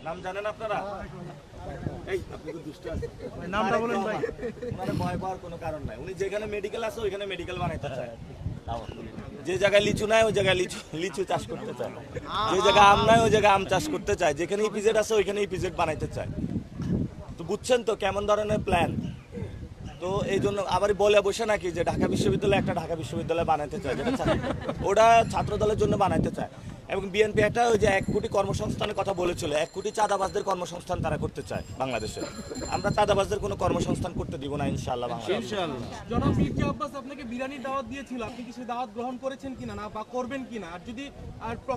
নাম জানেন আপনারা? এই আপনি তো দুষ্ট আছেন, নামটা বলেন ভাই। ওনারে ভয় পাওয়ার কোনো কারণ নাই। উনি যেখানে মেডিকেল আছে ওইখানে মেডিকেল বানাইতে চায়, যে জায়গায় লিচু নাই ওই জায়গায় লিচু চাষ করতে চায়, যে জায়গায় আম নাই ওই জায়গায় আম চাষ করতে চায়, যেখানে ইপিজেড আছে ওইখানে ইপিজেড বানাইতে চায়। তো বুঝছেন তো কেমন ধরনের প্ল্যান। তো এই জন্য আবার বলে বসে নাকি যে ঢাকা বিশ্ববিদ্যালয় একটা ঢাকা বিশ্ববিদ্যালয় বানাইতে চায়, যেটা ওটা ছাত্র দলের জন্য বানাইতে চায়। এবং বিএনপি একটা ওই যে 1 কোটি কর্মসংস্থানের কথা বলেছিল, 1 কোটি চাঁদাবাজদের কর্মসংস্থান তারা করতে চায় বাংলাদেশে। আমরা চাঁদাবাজদের কোনো কর্মসংস্থান করতে দিব না ইনশাআল্লাহ। জনাব মির্জা আব্বাস আপনাকে বিরিয়ানির দাওয়াত দিয়েছিল, আপনি কি সেই দাওয়াত গ্রহণ করেছেন কিনা না বা করবেন কিনা, আর যদি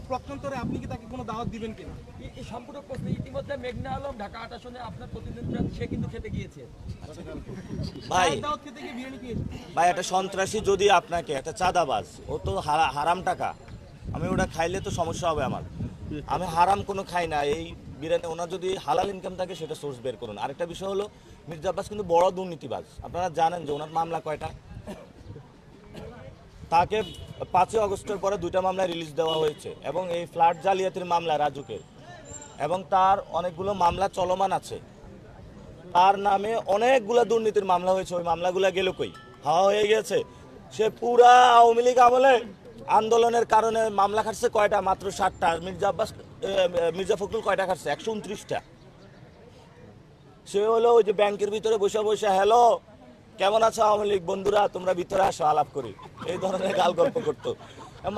প্রত্যন্তরে আপনি কি তাকে কোনো দাওয়াত দিবেন কিনা? এই সম্পূর্ণ প্রশ্ন ইতিমধ্যে মেঘনা আলম ঢাকা 8 আসনে আপনার প্রতিনিধি সে কিন্তু খেতে গিয়েছে। ভাই দাওয়াত খেতে গিয়ে বিরিয়ানি খেয়েছে। ভাই একটা সন্ত্রাসী যদি আপনাকে একটা চাঁদাবাজ, ও তো হারাম টাকা, আমি ওটা খাইলে তো সমস্যা হবে আমার। আমি হারাম কোনো খাই না। এই বিরিয়ানি ওনার যদি হালাল ইনকাম থাকে সেটা সোর্স বের করুন। আরেকটা বিষয় হলো মির্জা আব্বাস কিন্তু বড় দুর্নীতিবাজ। আপনারা জানেন যে ওনার মামলা কয়টা? তাকে 5 আগস্টের পরে 2টা মামলায় রিলিজ দেওয়া হয়েছে, এবং এই ফ্ল্যাট জালিয়াতির মামলা রাজুকে, এবং তার অনেকগুলো মামলা চলমান আছে। তার নামে অনেকগুলো দুর্নীতির মামলা হয়েছে, ওই মামলাগুলো গেল কই? হাওয়া হয়ে গেছে। সে পুরা আওয়ামী লীগ আমলে আন্দোলনের কারণে মামলা খাটছে কয়টা? মাত্র 7টা। মির্জা ফখরুল কয়টা খাটছে? 129টা। সে হলো ওই যে ব্যাংকের ভিতরে বসে বসে, হ্যালো কেমন আছো আওয়ামী লীগ বন্ধুরা, তোমরা ভিতরে আসো আলাপ করি, এই ধরনের গাল গল্প করতো।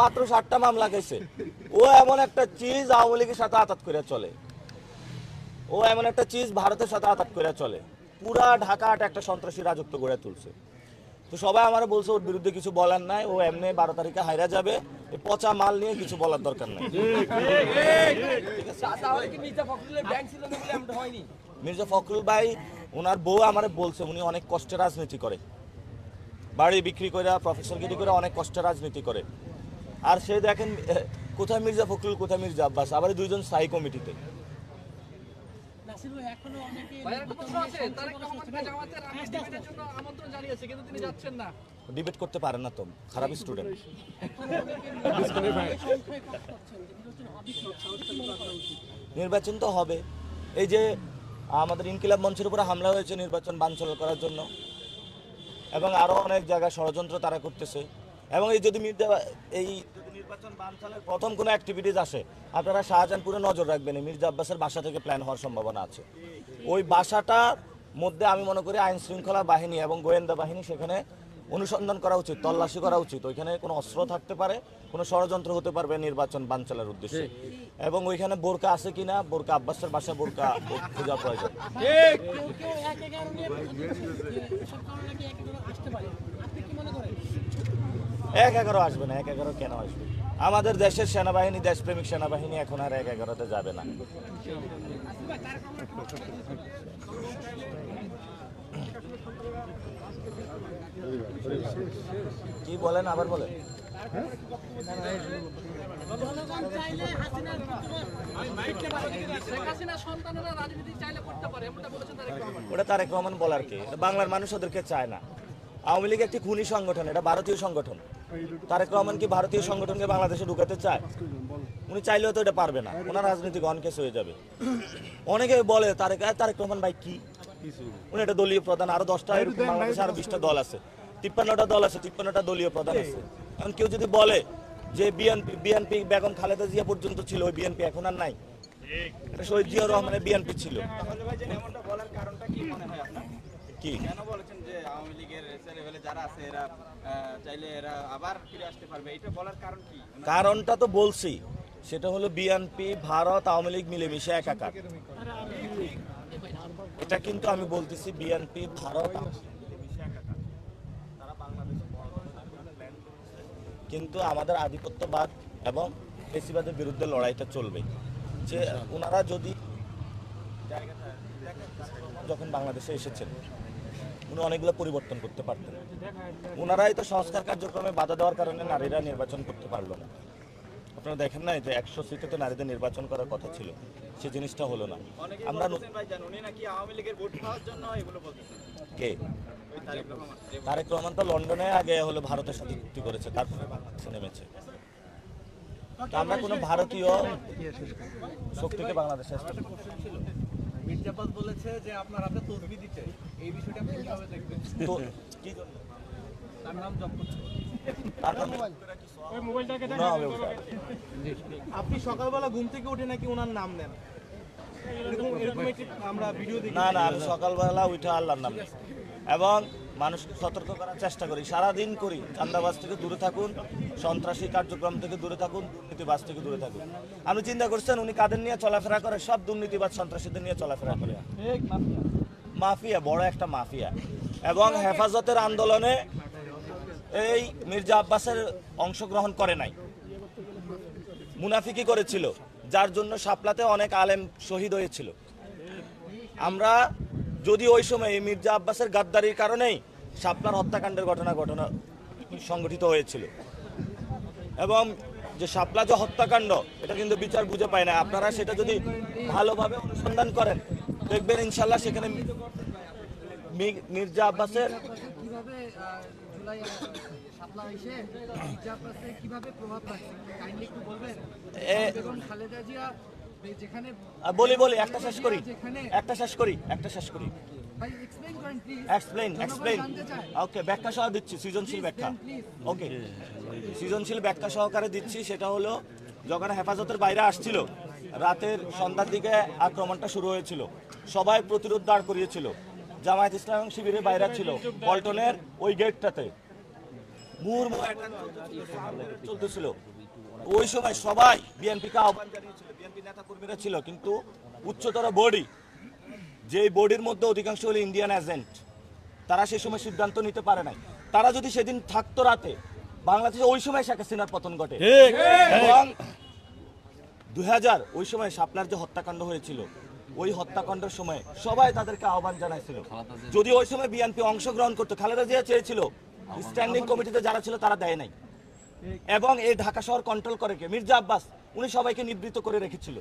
মাত্র 7টা মামলা খাইছে। ও এমন একটা চিজ আওয়ামী লীগের সাথে আতাত করে চলে, ও এমন একটা চিজ ভারতের সাথে আতাত করে চলে। পুরা ঢাকাটা একটা সন্ত্রাসী রাজত্ব গড়ে তুলছে। তো সবাই আমার বলছে ওর বিরুদ্ধে কিছু বলার নাই, ও এমনি 12 তারিখে হাইরা যাবে, এই পচা মাল নিয়ে কিছু বলার দরকার নাই। মির্জা ফখরুল ভাই, ওনার বউ আমার বলছে উনি অনেক কষ্টে রাজনীতি করে, বাড়ি বিক্রি করে প্রফেসরগিরি করে অনেক কষ্টে রাজনীতি করে। আর সে দেখেন কোথায় মির্জা ফখরুল কোথায় মির্জা আব্বাস, আবার দুইজন স্থায়ী কমিটিতে। ডিবেট করতে পারেন না তো, খারাপ স্টুডেন্ট। নির্বাচন তো হবে। এই যে আমাদের ইনকিলাব মঞ্চের উপরে হামলা হয়েছে নির্বাচন বানচাল করার জন্য, এবং আরো অনেক জায়গায় ষড়যন্ত্র তারা করতেছে। এবং এই যদি নির্বাচন বানচালের প্রথম কোনো অ্যাক্টিভিটিস আসে, আপনারা শাহজাহানপুরে নজর রাখবেন, মির্জা আব্বাসের বাসা থেকে প্ল্যান হওয়ার সম্ভাবনা আছে। ওই বাসাটার মধ্যে আমি মনে করি আইন শৃঙ্খলা বাহিনী এবং গোয়েন্দা বাহিনী সেখানে অনুসন্ধান করা উচিত, তল্লাশি করা উচিত। ওইখানে কোনো অস্ত্র থাকতে পারে, কোনো ষড়যন্ত্র হতে পারবে নির্বাচন বানচালের উদ্দেশ্যে। এবং ওইখানে বোরকা আছে কিনা, বোরকা আব্বাসের বাসা বোরকা খোঁজা প্রয়োজন। 1-11 আসবে না। 1-11 কেন আসবে? আমাদের দেশের সেনাবাহিনী দেশপ্রেমিক সেনাবাহিনী এখন আর 1-11তে যাবে না। কি বলেন আবার বলেন? ওটা তারেক রহমান বলার কে? বাংলার মানুষ ওদেরকে চায় না। আওয়ামী লীগ একটি খুনি সংগঠন, এটা ভারতীয় সংগঠন। তারেক রহমান কি ভারতীয় সংগঠনকে বাংলাদেশে ঢুকাতে চায়? উনি চাইলেও তো এটা পারবে না, ওনার রাজনীতিক অনকেস হয়ে যাবে। অনেকে বলে তারেক রহমান ভাই কি, উনি একটা দলীয় প্রধান, আরো 10টা এরকম বাংলাদেশে আরো 20টা দল আছে, 53টা দল আছে, 53টা দলীয় প্রধান আছে। এখন কেউ যদি বলে যে বিএনপি বেগম খালেদা জিয়া পর্যন্ত ছিল, ওই বিএনপি এখন আর নাই, শহীদ জিয়াউর রহমানের বিএনপি ছিল। কি কেন বলেছেন যে আওয়ামী লীগের ছেলেবেলে যারা আছে এরা চাইলে এরা আবার ফিরে আসতে পারবে, এটা বলার কারণ কি? কারণটা তো বলছি, সেটা হলো বিএনপি ভারত আওয়ামী লীগ মিলেমিশে একাকার। এটা কিন্তু আমি বলতেছি বিএনপি ভারত তারা বাংলাদেশে, কিন্তু আমাদের আধিপত্যবাদ এবং ফ্যাসিবাদের বিরুদ্ধে লড়াইটা চলবে। যে ওনারা যদি যখন বাংলাদেশে এসেছেন উনি অনেকগুলো পরিবর্তন করতে পারতেন। ওনারাই তো সংস্কার কার্যক্রমে বাধা দেওয়ার কারণে নারীরা নির্বাচন করতে পারলো না। আপনারা দেখেন না যে 100 সিটে নারীদের নির্বাচন করার কথা ছিল, সে জিনিসটা হলো না। আমরা কে তারেক রহমান তো লন্ডনে আগে হলো ভারতের সাথে চুক্তি করেছে, তারপরে নেমেছে। তা আমরা কোনো ভারতীয় শক্তিকে বাংলাদেশে আসতে দেব না। মির্জা আব্বাস বলেছে যে আপনার হাতে তসবি দিতে, এই বিষয়টা আপনি কিভাবে দেখবেন? তো কি জন্য? তার নাম জপ করছে। তার নামে গুনাহ হবে ওটা। আপনি সকালবেলা ঘুম থেকে উঠে নাকি ওনার নাম নেন, এরকম একটি আমরা ভিডিও দেখি। না না, আমি সকালবেলা উঠে আল্লাহর নাম নিই এবং মানুষকে সতর্ক করার চেষ্টা করি, সারাদিন করি। চাঁদাবাজ থেকে দূরে থাকুন, সন্ত্রাসী কার্যক্রম থেকে দূরে থাকুন, দুর্নীতিবাজ থেকে দূরে থাকুন। আপনি চিন্তা করছেন উনি কাদের নিয়ে চলাফেরা করে? সব দুর্নীতিবাজ সন্ত্রাসীদের নিয়ে চলাফেরা করে। মাফিয়া, বড় একটা মাফিয়া। এবং হেফাজতের আন্দোলনে এই মির্জা আব্বাসের অংশগ্রহণ করে নাই, মুনাফিকি করেছিল, যার জন্য শাপলাতে অনেক আলেম শহীদ হয়েছিল। আমরা যদি ওই সময় এই মির্জা আব্বাসের গাদ্দারির কারণেই শাপলার হত্যাকাণ্ডের ঘটনা সংঘটিত হয়েছিল। এবং যে শাপলা যে হত্যাকাণ্ড, এটা কিন্তু বিচার বুঝে পায় না। আপনারা সেটা যদি ভালোভাবে অনুসন্ধান করেন দেখবেন ইনশাল্লাহ সেখানে মির্জা আব্বাসের কিভাবে জুলাই শাপলা এসে মির্জা আব্বাসে কিভাবে প্রভাব রাখছে কাইন্ডলি একটু বলবেন? বেগম খালেদা জিয়া যেখানে বলি একটা শেষ করি ভাই এক্সপ্লেইন করেন প্লিজ। এক্সপ্লেইন ওকে, ব্যাখ্যা সহ দিচ্ছি, সৃজনশীল ব্যাখ্যা। ওকে, সৃজনশীল ব্যাখ্যা সহকারে দিচ্ছি। সেটা হলো, যখন হেফাজতের বাইরে আসছিল, রাতের সন্ধ্যার দিকে আক্রমণটা শুরু হয়েছিল, সবাই প্রতিরোধ দাঁড় করিয়েছিল। জামায়াত ইসলাম শিবিরের বাইরে ছিল পল্টনের ওই গেটটাতে, মুহুর্মুহু attack চলতেছিল। ওই সময় সবাই বিএনপিকে আহ্বান জানিয়েছিল, বিএনপি নেতা কর্মীরা ছিল, কিন্তু উচ্চতর বডি, যেই বডির মধ্যে অধিকাংশ হলো ইন্ডিয়ান এজেন্ট, তারা সেই সময় সিদ্ধান্ত নিতে পারে নাই। তারা যদি সেদিন থাকতো রাতে, বাংলাদেশে ওই সময় শেখ হাসিনার পতন ঘটে। এবং 2000 ওই সময় শাপলার যে হত্যাকাণ্ড হয়েছিল, ওই হত্যাকাণ্ডের সময় সবাই তাদেরকে আহ্বান জানাইছিল। যদি ওই সময় বিএনপি অংশগ্রহণ করতো, খালেদা জিয়া চেয়েছিল, স্ট্যান্ডিং কমিটিতে যারা ছিল তারা দেয় নাই। এবং এই ঢাকা শহর কন্ট্রোল করে কে? মির্জা আব্বাস। উনি সবাইকে নিবৃত্ত করে রেখেছিল।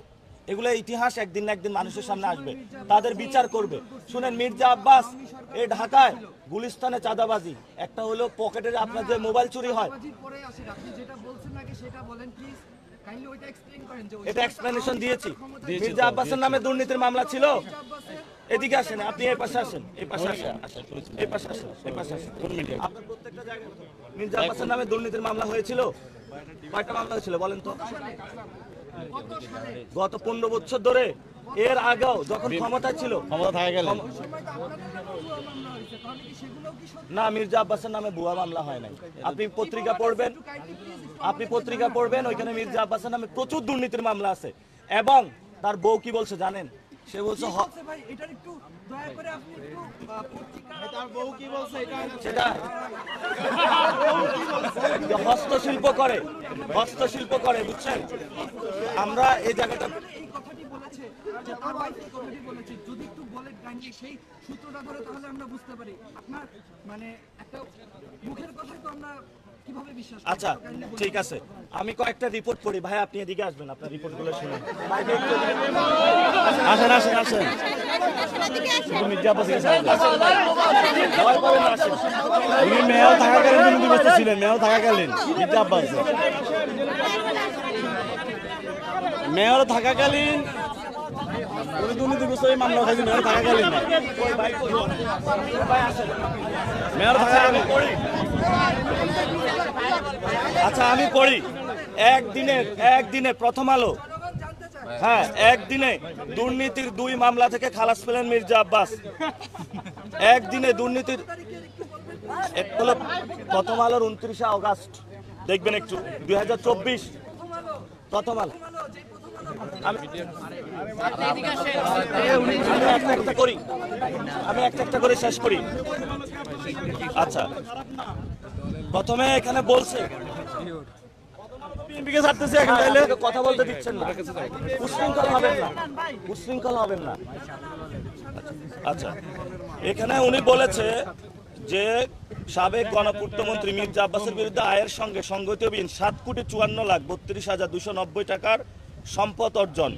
এগুলো ইতিহাস একদিন না একদিন মানুষের সামনে আসবে, তাদের বিচার করবে। শুনেন, মির্জা আব্বাস এই ঢাকায় গুলিস্তানে চাঁদাবাজি, একটা হলো পকেটের আপনার যে মোবাইল চুরি হয়, পরে আসেন, আপনি যেটা বলছেন নাকি সেটা বলেন প্লিজ, কাইন্ডলি ওইটা এক্সপ্লেইন করেন। যে এটা এক্সপ্লেনেশন দিয়েছি। মির্জা আব্বাসের নামে দুর্নীতির মামলা ছিল। এদিকে আসেন, আপনি এই পাশে আসেন, এই পাশে আসেন, এই পাশে আসেন, এই পাশে আসেন। আপনার প্রত্যেকটা জায়গায় মির্জা আব্বাসের নামে দুর্নীতির মামলা হয়েছিল। কয়টা মামলা হয়েছিল বলেন তো? গত 15 বছর ধরে। এর আগেও যখন ক্ষমতা ছিল, না, মির্জা আব্বাসের নামে ভুয়া মামলা হয় নাই। আপনি পত্রিকা পড়বেন, ওইখানে মির্জা আব্বাসের নামে প্রচুর দুর্নীতির মামলা আছে। এবং তার বউ কি বলছে জানেন? সে বলছে ভাই এটার একটু দয়া করে আপনি একটু তার বউ কি বলছে এটা সেটা হস্তশিল্প করে, বুঝছেন? আমরা এই জায়গাটা এই কথাটি বলেছে, যে তার ওয়াইফ এই কথাটি বলেছে, যদি একটু বলেন কাইন্ডলি সেই সূত্রটা ধরে, তাহলে আমরা বুঝতে পারি। আপনার মানে একটা মুখের কথাই তো আমরা কিভাবে বিশ্বাস করব? আচ্ছা, ঠিক আছে, আমি কয়েকটা রিপোর্ট পড়ি। ভাই আপনি এদিকে আসবেন, আপনার রিপোর্টগুলো শুনুন। আসেন। মির্জা আব্বাস মেয়র থাকাকালীন ছিলেন, মেয়র থাকাকালীন মির্জা আব্বাস মেয়র থাকাকালীন দুর্নীতিগ্রস্ত মামলা খাইছে। মেয়র থাকাকালীন মেয়র থাকাকালীন। আচ্ছা, আমি পড়ি। একদিনে প্রথম আলো, হ্যাঁ, একদিনে দুর্নীতির 2 মামলা থেকে খালাস পেলেন মির্জা আব্বাস। একদিনে দুর্নীতির, হলো প্রথম আলোর 29 আগস্ট, দেখবেন একটু, 2024 প্রথম আলো। আমি একটা একটা করে শেষ করি। আচ্ছা, প্রথমে এখানে বলছে কথা বলতে দিচ্ছেন না, উচ্ছৃঙ্খল হবেন না। আচ্ছা, এখানে উনি বলেছে যে সাবেক গণপূর্তমন্ত্রী মির্জা আব্বাসের বিরুদ্ধে আয়ের সঙ্গে সংগতিবিহীন 7,54,52,290 টাকার সম্পদ অর্জন।